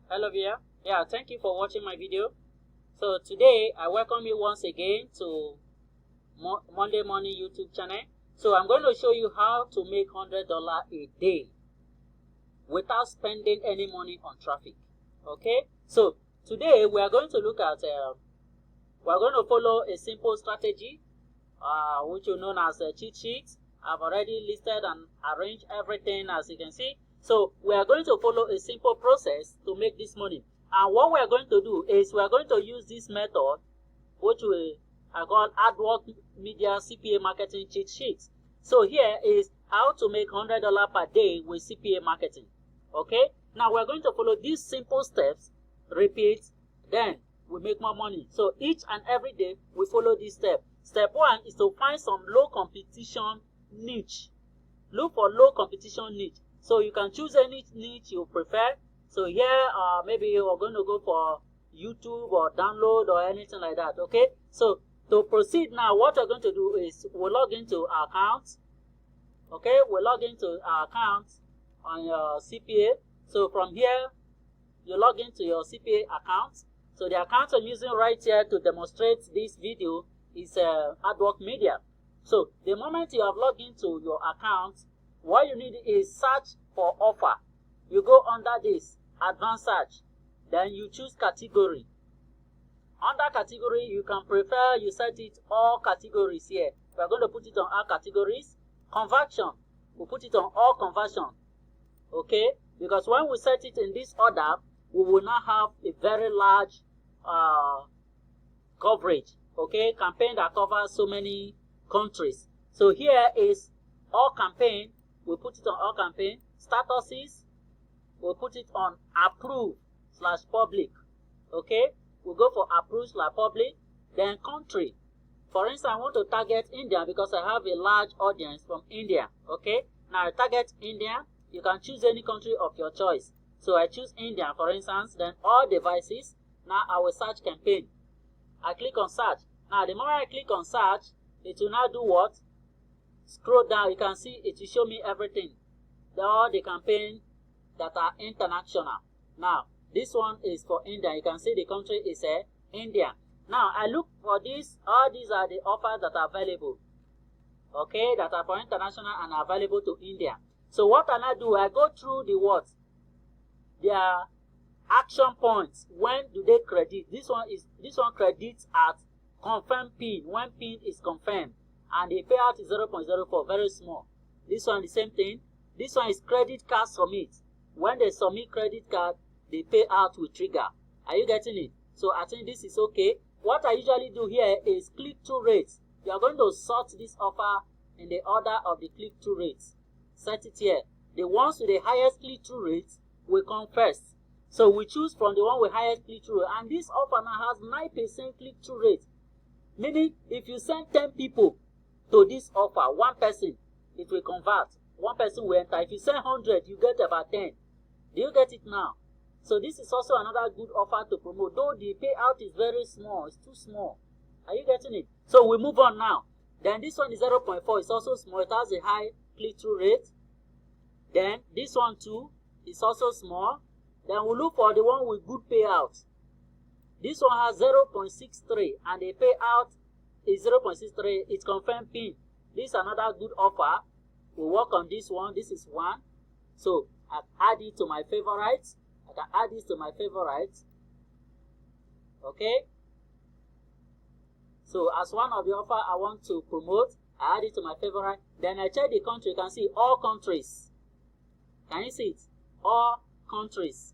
Hello viewer. Yeah, thank you for watching my video. So today I welcome you once again to Monday Morning YouTube channel. So I'm going to show you how to make $100 a day without spending any money on traffic. Okay, so today we are going to look at we are going to follow a simple strategy which is known as a cheat sheet. I've already listed and arranged everything, as you can see. So we are going to follow a simple process to make this money. And what we are going to do is we are going to use this method, which we are called Adworkmedia CPA Marketing cheat sheet. So here is how to make $100 per day with CPA marketing. Okay, now we are going to follow these simple steps, repeat, then we make more money. So each and every day we follow this step. Step 1 is to find some low competition niche. Look for low competition niche. So you can choose any niche you prefer. So here maybe you are going to go for YouTube or download or anything like that. Okay, so to proceed now, what we're going to do is we'll log into our account. Okay, we'll log into our account on your CPA. So from here you log into your CPA account. So the account I'm using right here to demonstrate this video is Adworkmedia. So the moment you have logged into your account, what you need is search for offer. You go under this advanced search, then you choose category. Under category, you can prefer you set it all categories here. We're going to put it on all categories. Conversion, we'll put it on all conversion. Okay, because when we set it in this order, we will not have a very large coverage. Okay, campaign that covers so many countries. So here is all campaign. We'll put it on all campaign. Statuses, we'll put it on approve/public. Okay, we'll go for approve/public. Then country. For instance, I want to target India because I have a large audience from India. Okay, now I target India. You can choose any country of your choice. So I choose India, for instance. Then all devices. Now I will search campaign. I click on search. Now the moment I click on search, it will now do what? Scroll down. You can see it will show me everything. All the campaigns that are international. Now this one is for India. You can see the country is India. Now I look for this. All these are the offers that are available. Okay, that are for international and are available to India. So what can I do? I go through the what? Their action points. When do they credit? This one credits at confirm PIN, when PIN is confirmed, and the payout is 0.04, very small. This one the same thing. This one is credit card submit. When they submit credit card, the payout will trigger. Are you getting it? So I think this is okay. What I usually do here is click-through rates. You are going to sort this offer in the order of the click-through rates. Set it here. The ones with the highest click-through rates will come first. So we choose from the one with highest click-through rate, and this offer now has 9% click-through rate. Meaning, if you send 10 people to this offer, one person, it will convert. One person will enter. If you send 100, you get about 10. Do you get it now? So this is also another good offer to promote. Though the payout is very small, it's too small. Are you getting it? So we move on now. Then this one is 0.4. It's also small. It has a high click-through rate. Then this one too is also small. Then we look for the one with good payout. This one has 0.63 and the payout is 0.63. It's confirmed PIN. This is another good offer. We'll work on this one. This is one. So I add it to my favorites. I can add this to my favorites. Okay. So as one of the offer I want to promote, I add it to my favorite. Then I check the country. You can see all countries. Can you see it? All countries.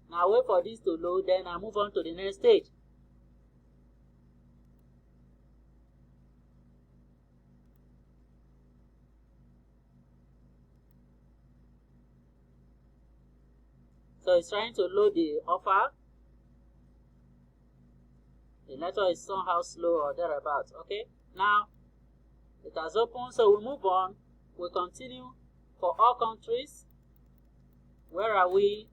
Now wait for this to load, then I move on to the next stage. So it's trying to load the offer. The network is somehow slow or thereabouts. Okay, now it has opened, so we move on. We continue for all countries. Where are we?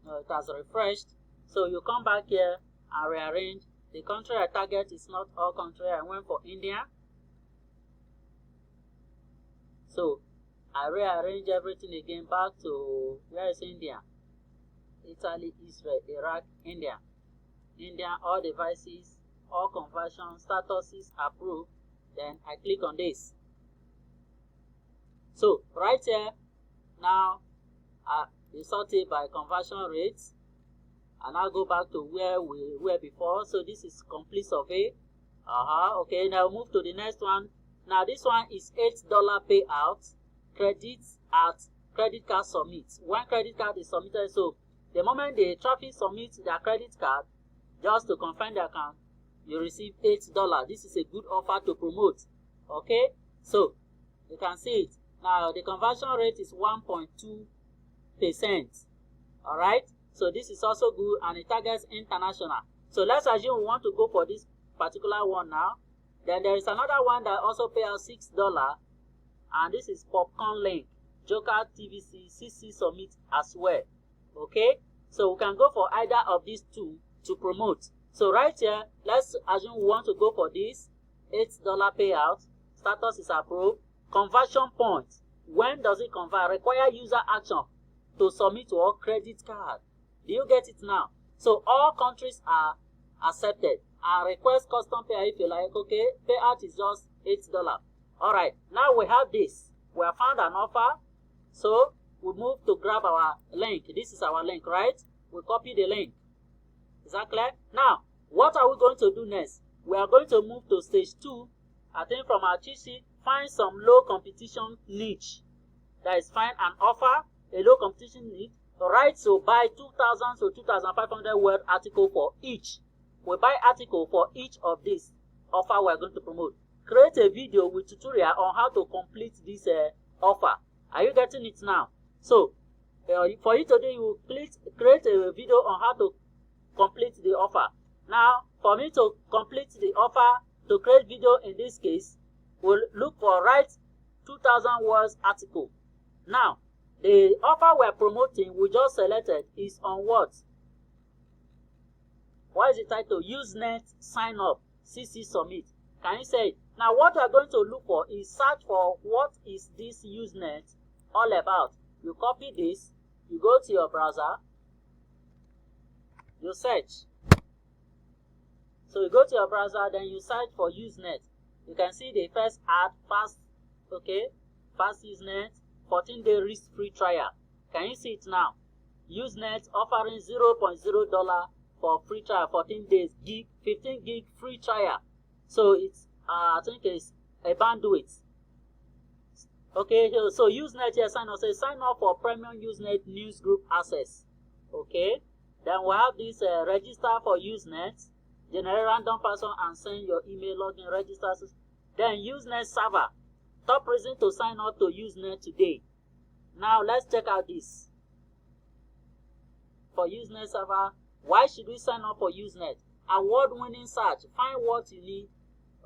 No, it has refreshed. So you come back here and rearrange. The country I target is not all country. I went for India. So I rearrange everything again back to, where is India? Italy, Israel, Iraq, India. India, all devices, all conversion statuses approved. Then I click on this. So right here, now we sort it by conversion rates, and I'll go back to where we were before. So this is complete survey. Okay, now move to the next one. Now this one is $8 payout, credits at credit card submit. When credit card is submitted, so the moment the traffic submits their credit card, just to confirm the account, you receive $8. This is a good offer to promote. Okay, so you can see it. Now the conversion rate is 1.2%. All right, so this is also good, and it targets international. So let's assume we want to go for this particular one now. Then there is another one that also pays out $6, and this is popcorn link, Joker TVC CC submit as well. Okay, so we can go for either of these two to promote. So right here, let's assume we want to go for this $8 payout. Status is approved. Conversion point. When does it convert? Require user action to submit to all credit card. Do you get it now? So all countries are accepted. And request custom payout if you like. Okay, payout is just $8. All right, now we have this. We have found an offer. So we move to grab our link. This is our link, right? We copy the link. Is that clear? Now, what are we going to do next? We are going to move to stage 2. I think from our cheat sheet, find some low competition niche. That is, find an offer, a low competition niche. Right, so buy 2,000 to 2,500 word article for each. We buy article for each of these offer we are going to promote. Create a video with tutorial on how to complete this offer. Are you getting it now? So, for you today, you create a video on how to complete the offer. Now, for me to complete the offer, to create video in this case, we'll look for write 2,000 words article. Now, the offer we're promoting, we just selected, is on what? What is the title? Usenet sign up, CC submit. Can you say it? Now, what we're going to look for is search for what is this Usenet all about. You copy this, you go to your browser, you search. So you go to your browser, then you search for Usenet. You can see the first ad, fast Usenet, 14-day risk-free trial. Can you see it now? Usenet offering $0.0 for free trial, 14 days, 15 gig free trial. So it's, I think it's a bandwidth. Okay, so Usenet here sign up. So sign up for premium Usenet news group access. Okay, then we have this register for Usenet, generate random password and send your email login registers. Then Usenet server. Top reason to sign up to Usenet today. Now let's check out this. For Usenet server, why should we sign up for Usenet? Award-winning search. Find what you need.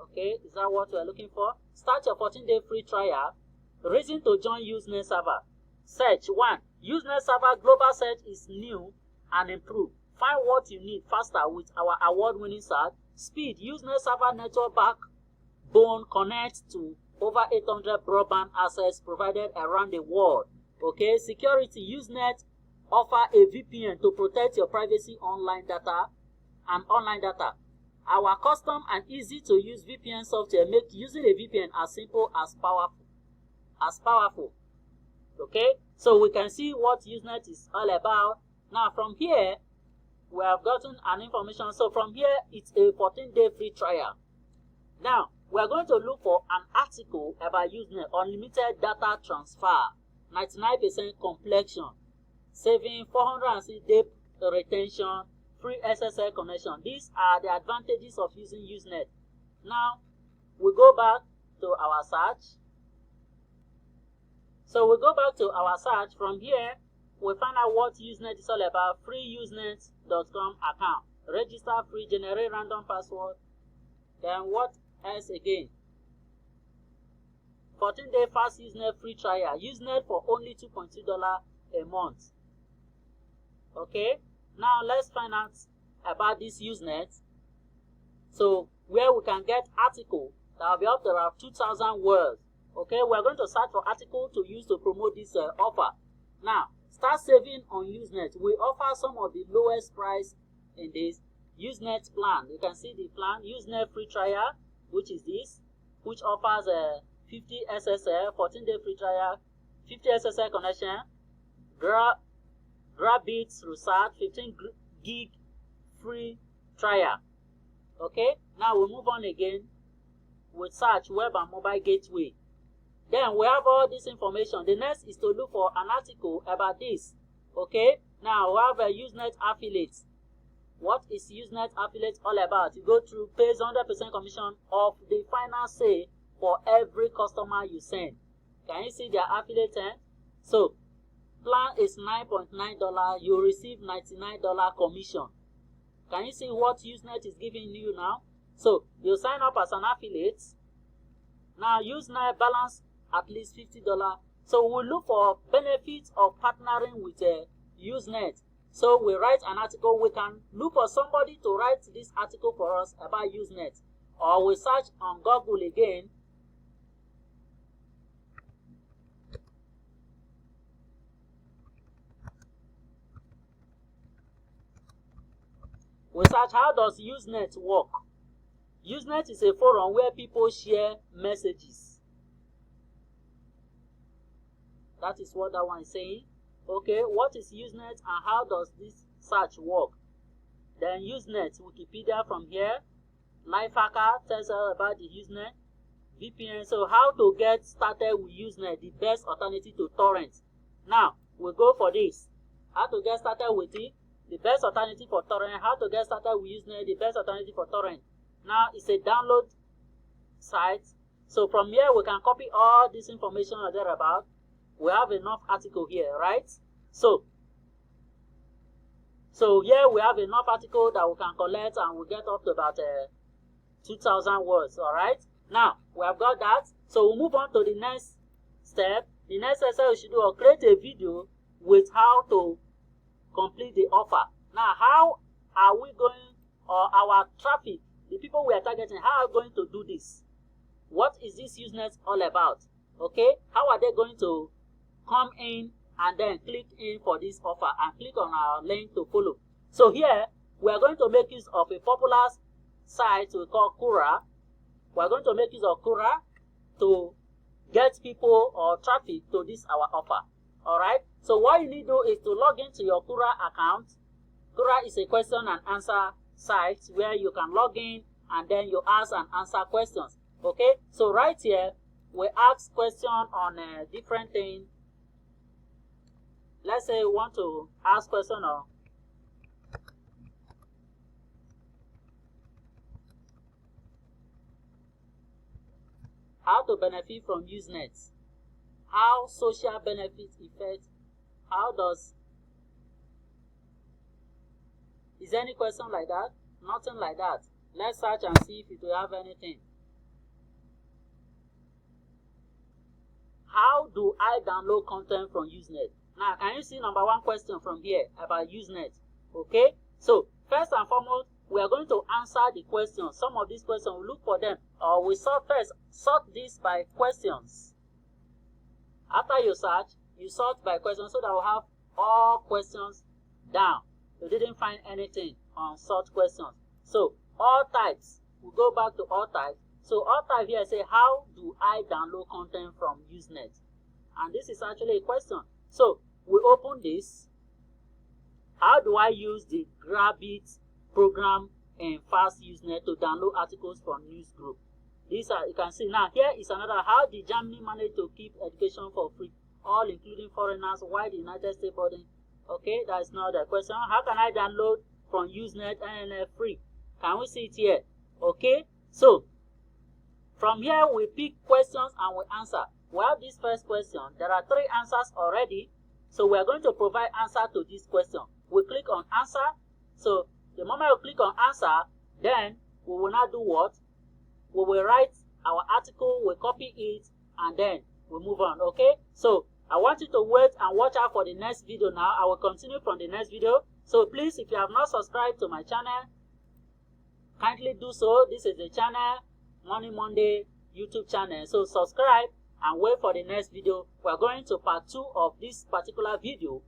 Okay, is that what we're looking for? Start your 14-day free trial. Reason to join Usenet server. Search 1. Usenet server global search is new and improved. Find what you need faster with our award-winning search. Speed. Usenet server network backbone connects to over 800 broadband access provided around the world. Okay, security. Usenet offer a VPN to protect your privacy online data and online data. Our custom and easy to use VPN software make using a VPN as simple as powerful. Okay, so we can see what Usenet is all about. Now from here, we have gotten an information. So from here, it's a 14-day free trial. Now, we are going to look for an article about Usenet, unlimited data transfer, 99% completion, saving 406 day retention, free SSL connection. These are the advantages of using Usenet. Now, we go back to our search. So we go back to our search. From here, we find out what Usenet is all about. Free Usenet.com account. Register free, generate random password. Then what else again? 14-day fast Usenet free trial. Usenet for only $2.2 a month. Okay, now let's find out about this Usenet. So where we can get article that will be up to around 2,000 words. Okay, we're going to search for article to use to promote this offer. Now, start saving on Usenet. We offer some of the lowest price in this Usenet plan. You can see the plan, Usenet free trial, which is this, which offers 50 SSL, 14-day free trial, 50 SSL connection, grab bits research, 15 gig free trial. Okay, now we move on again with search web and mobile gateway. Then we have all this information. The next is to look for an article about this. Okay, now we have a Usenet affiliate. What is Usenet affiliate all about? You go through, pays 100% commission of the final say for every customer you send. Can you see their affiliate end? So plan is $9.9. You receive $99 commission. Can you see what Usenet is giving you now? So you sign up as an affiliate. Now Usenet balance at least $50. So we look for benefits of partnering with Usenet. So we write an article. We can look for somebody to write this article for us about Usenet, or we search on Google again. We search how does Usenet work. Usenet is a forum where people share messages. That is what that one is saying. Okay, what is Usenet and how does this search work? Then Usenet, Wikipedia from here. Lifehacker tells us about the Usenet. VPN, so how to get started with Usenet, the best alternative to torrent. Now, we go for this. How to get started with it, the best alternative for torrent. How to get started with Usenet, the best alternative for torrent. Now, it's a download site. So from here, we can copy all this information thereabout. We have enough article here, right? So here we have enough article that we can collect, and we get up to about 2,000 words. All right. Now we have got that. So we'll move on to the next step. The next step we should do is create a video with how to complete the offer. Now, how are we going, or our traffic, the people we are targeting, how are we going to do this? What is this Usenet all about? Okay, how are they going to come in and then click in for this offer and click on our link to follow? So here we are going to make use of a popular site we call Quora. We are going to make use of Quora to get people or traffic to this our offer. All right. So what you need to do is to log into your Quora account. Quora is a question and answer site where you can log in and then you ask and answer questions. Okay. So right here we ask question on different things. Let's say we want to ask question on how to benefit from Usenet, how social benefits affect, how does, is there any question like that? Nothing like that. Let's search and see if it will have anything. How do I download content from Usenet? Now, can you see number one question from here about Usenet? Okay, so first and foremost, we are going to answer the questions. Some of these questions, we look for them, or we sort this by questions. After you search, you sort by questions so that we'll have all questions down. You didn't find anything on sort questions. So all types, we go back to all types. So all types here say, how do I download content from Usenet? And this is actually a question. So we open this. How do I use the Grabit program in Fast Usenet to download articles from news group? These are, you can see now, here is another. How did Germany manage to keep education for free, all including foreigners, while the United States burden? Okay, that's not the question. How can I download from Usenet and free? Can we see it here? Okay, so from here we pick questions and we answer. We have this first question. There are 3 answers already. So we are going to provide answer to this question. We click on answer. So the moment we click on answer, then we will now do what? We will write our article, we copy it, and then we move on. Okay, so I want you to wait and watch out for the next video now. I will continue from the next video. So please, if you have not subscribed to my channel, kindly do so. This is the channel, Money Monday YouTube channel. So subscribe and wait for the next video. We're going to part 2 of this particular video